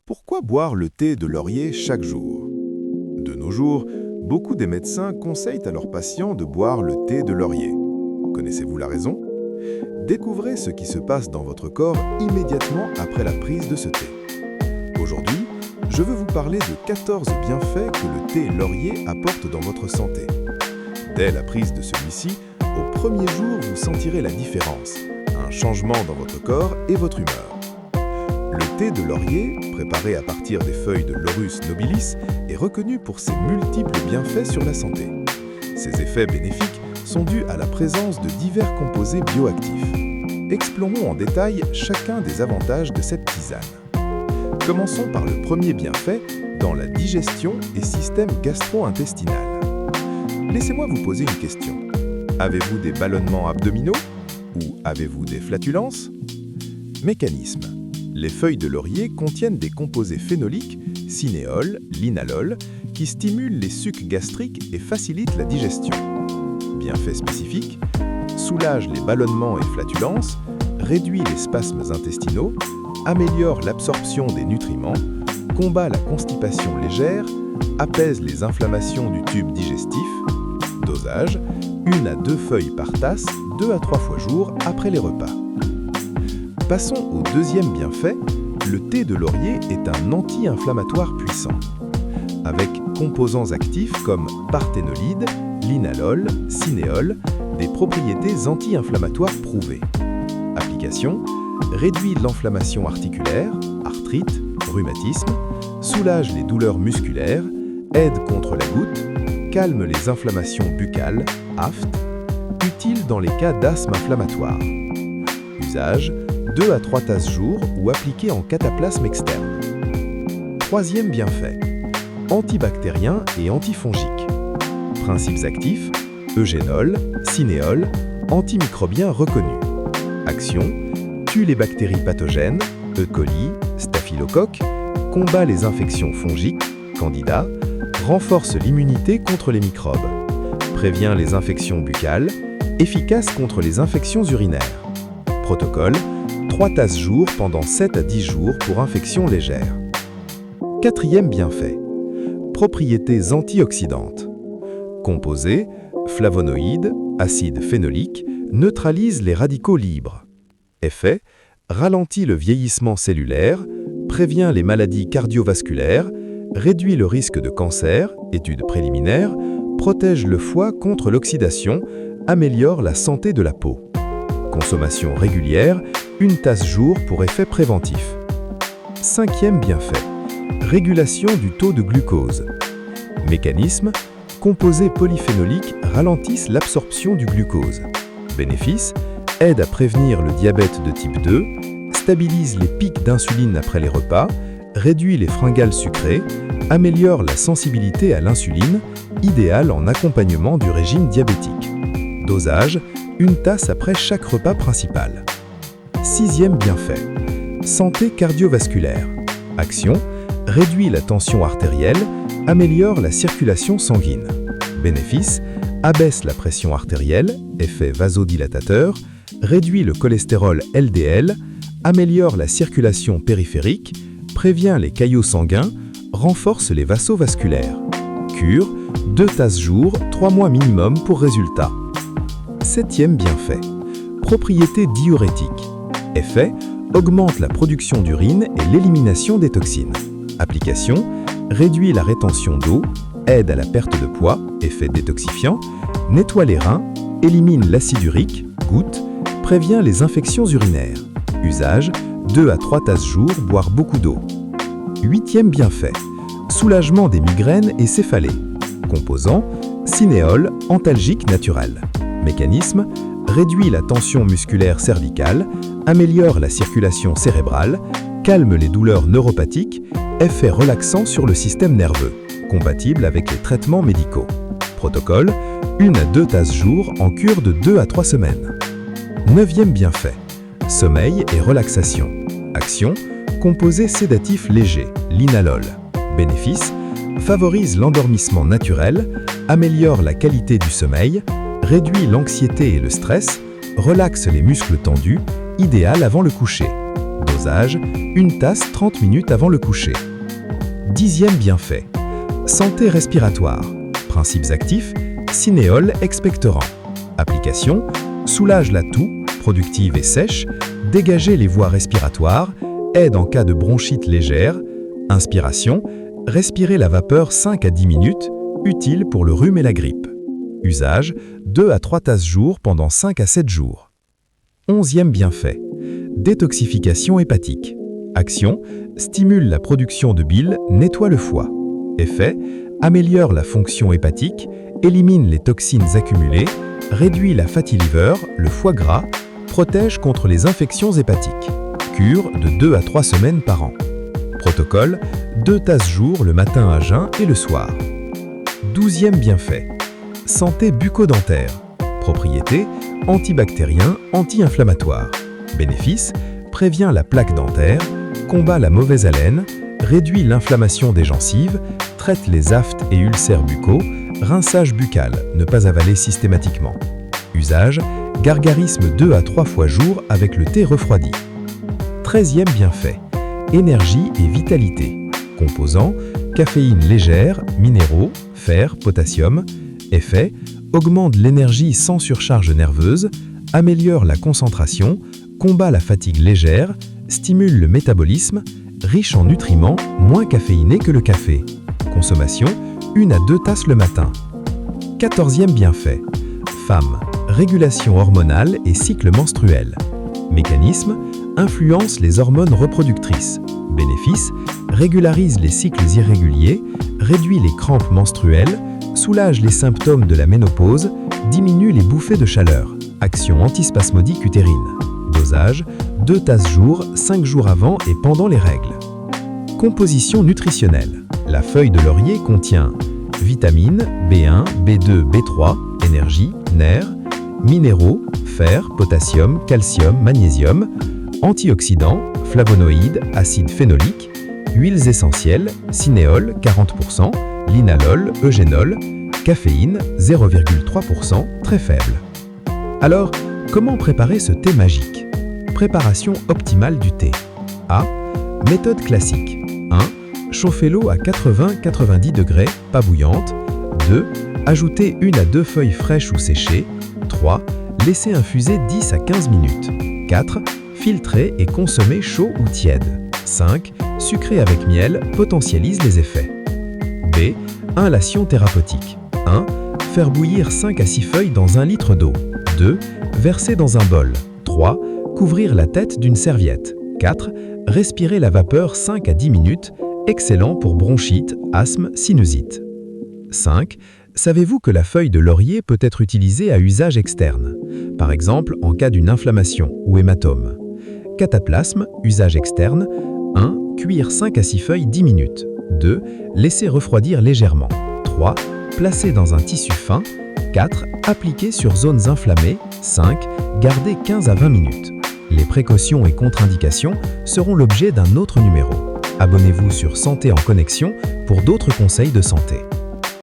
Pourquoi boire le thé de laurier chaque jour? De nos jours, beaucoup des médecins conseillent à leurs patients de boire le thé de laurier. Connaissez-vous la raison? Découvrez ce qui se passe dans votre corps immédiatement après la prise de ce thé. Aujourd'hui, je veux vous parler de 14 bienfaits que le thé laurier apporte dans votre santé. Dès la prise de celui-ci, au premier jour, vous sentirez la différence, un changement dans votre corps et votre humeur. Le thé de laurier, préparé à partir des feuilles de Laurus nobilis, est reconnu pour ses multiples bienfaits sur la santé. Ces effets bénéfiques sont dus à la présence de divers composés bioactifs. Explorons en détail chacun des avantages de cette tisane. Commençons par le premier bienfait, dans la digestion et système gastro-intestinal. Laissez-moi vous poser une question. Avez-vous des ballonnements abdominaux? Ou avez-vous des flatulences? Mécanisme. Les feuilles de laurier contiennent des composés phénoliques, cinéol, linalol, qui stimulent les sucs gastriques et facilitent la digestion. Bienfait spécifique, soulage les ballonnements et flatulences, réduit les spasmes intestinaux, améliore l'absorption des nutriments, combat la constipation légère, apaise les inflammations du tube digestif. Dosage, 1 à 2 feuilles par tasse, 2 à 3 fois jour après les repas. Passons au deuxième bienfait, le thé de laurier est un anti-inflammatoire puissant. Avec composants actifs comme parthénolide, linalol, cinéol, des propriétés anti-inflammatoires prouvées. Application, réduit l'inflammation articulaire, arthrite, rhumatisme, soulage les douleurs musculaires, aide contre la goutte, calme les inflammations buccales, aphte, utile dans les cas d'asthme inflammatoire. Usage, 2 à 3 tasses jour ou appliqué en cataplasme externe. Troisième bienfait, antibactérien et antifongique. Principes actifs, eugénol, cinéol, antimicrobien reconnu. Action, tue les bactéries pathogènes, E. coli, staphylocoque, combat les infections fongiques, candida, renforce l'immunité contre les microbes, prévient les infections buccales, efficace contre les infections urinaires. Protocole, 3 tasses jour pendant 7 à 10 jours pour infections légères. Quatrième bienfait, propriétés antioxydantes. Composés, flavonoïdes, acide phénolique, neutralise les radicaux libres. Effet, ralentit le vieillissement cellulaire, prévient les maladies cardiovasculaires, réduit le risque de cancer, études préliminaires, protège le foie contre l'oxydation, améliore la santé de la peau. Consommation régulière, 1 tasse jour pour effet préventif. Cinquième bienfait, régulation du taux de glucose. Mécanisme, composés polyphénoliques ralentissent l'absorption du glucose. Bénéfice, aide à prévenir le diabète de type 2, stabilise les pics d'insuline après les repas, réduit les fringales sucrées, améliore la sensibilité à l'insuline, idéal en accompagnement du régime diabétique. Dosage, 1 tasse après chaque repas principal. Sixième bienfait, santé cardiovasculaire. Action, réduit la tension artérielle, améliore la circulation sanguine. Bénéfice, abaisse la pression artérielle, effet vasodilatateur, réduit le cholestérol LDL, améliore la circulation périphérique, prévient les caillots sanguins, renforce les vasos vasculaires. Cure, 2 tasses jour, 3 mois minimum pour résultat. Septième bienfait, propriétés diurétiques. Effet, augmente la production d'urine et l'élimination des toxines. Application, réduit la rétention d'eau, aide à la perte de poids, effet détoxifiant, nettoie les reins, élimine l'acide urique, goutte, prévient les infections urinaires. Usage, 2 à 3 tasses jour, boire beaucoup d'eau. Huitième bienfait, soulagement des migraines et céphalées. Composants, cinéol, antalgique naturel. Mécanisme, réduit la tension musculaire cervicale, améliore la circulation cérébrale, calme les douleurs neuropathiques, effet relaxant sur le système nerveux, compatible avec les traitements médicaux. Protocole, 1 à 2 tasses jour en cure de 2 à 3 semaines. Neuvième bienfait, sommeil et relaxation. Action, composé sédatif léger, linalol. Bénéfice, favorise l'endormissement naturel, améliore la qualité du sommeil, réduit l'anxiété et le stress, relaxe les muscles tendus, idéal avant le coucher. Dosage, une tasse 30 minutes avant le coucher. 10e bienfait. Santé respiratoire. Principes actifs, cinéole expectorant. Application, soulage la toux, productive et sèche, dégager les voies respiratoires, aide en cas de bronchite légère. Inspiration, respirer la vapeur 5 à 10 minutes, utile pour le rhume et la grippe. Usage, 2 à 3 tasses jour pendant 5 à 7 jours. 11e bienfait. Détoxification hépatique. Action, stimule la production de bile, nettoie le foie. Effet, améliore la fonction hépatique, élimine les toxines accumulées, réduit la fatty liver, le foie gras, protège contre les infections hépatiques. Cure de 2 à 3 semaines par an. Protocole, 2 tasses jour le matin à jeun et le soir. 12e bienfait. Santé bucco-dentaire. Propriété, antibactérien, anti-inflammatoire. Bénéfice, prévient la plaque dentaire, combat la mauvaise haleine, réduit l'inflammation des gencives, traite les aftes et ulcères buccaux, rinçage buccal, ne pas avaler systématiquement. Usage, gargarisme 2 à 3 fois jour avec le thé refroidi. 13e bienfait. Énergie et vitalité. Composants, caféine légère, minéraux, fer, potassium. Effet, augmente l'énergie sans surcharge nerveuse, améliore la concentration, combat la fatigue légère, stimule le métabolisme, riche en nutriments, moins caféiné que le café. Consommation, 1 à 2 tasses le matin. 14e bienfait. Femme, régulation hormonale et cycle menstruel. Mécanisme, influence les hormones reproductrices. Bénéfice, régularise les cycles irréguliers, réduit les crampes menstruelles, soulage les symptômes de la ménopause, diminue les bouffées de chaleur. Action antispasmodique utérine. Dosage, 2 tasses jour, 5 jours avant et pendant les règles. Composition nutritionnelle. La feuille de laurier contient vitamines B1, B2, B3, énergie, nerfs, minéraux, fer, potassium, calcium, magnésium, antioxydants, flavonoïdes, acide phénolique, huiles essentielles, cinéole 40%, linalol, eugénol, caféine 0,3%, très faible. Alors, comment préparer ce thé magique? Préparation optimale du thé. A. Méthode classique. 1. Chauffer l'eau à 80-90 degrés, pas bouillante. 2. Ajouter 1 à 2 feuilles fraîches ou séchées. 3. Laisser infuser 10 à 15 minutes. 4. Filtrer et consommer chaud ou tiède. 5. Sucrer avec miel potentialise les effets. B. Inhalation thérapeutique. 1. Faire bouillir 5 à 6 feuilles dans 1 litre d'eau. 2. Verser dans un bol. 3. Couvrir la tête d'une serviette. 4. Respirer la vapeur 5 à 10 minutes, excellent pour bronchite, asthme, sinusite. 5. Savez-vous que la feuille de laurier peut être utilisée à usage externe, par exemple en cas d'une inflammation ou hématome. Cataplasme, usage externe. 1. Cuire 5 à 6 feuilles 10 minutes. 2. Laisser refroidir légèrement. 3. Placer dans un tissu fin. 4. Appliquer sur zones inflammées. 5. Garder 15 à 20 minutes. Les précautions et contre-indications seront l'objet d'un autre numéro. Abonnez-vous sur Santé en Connexion pour d'autres conseils de santé.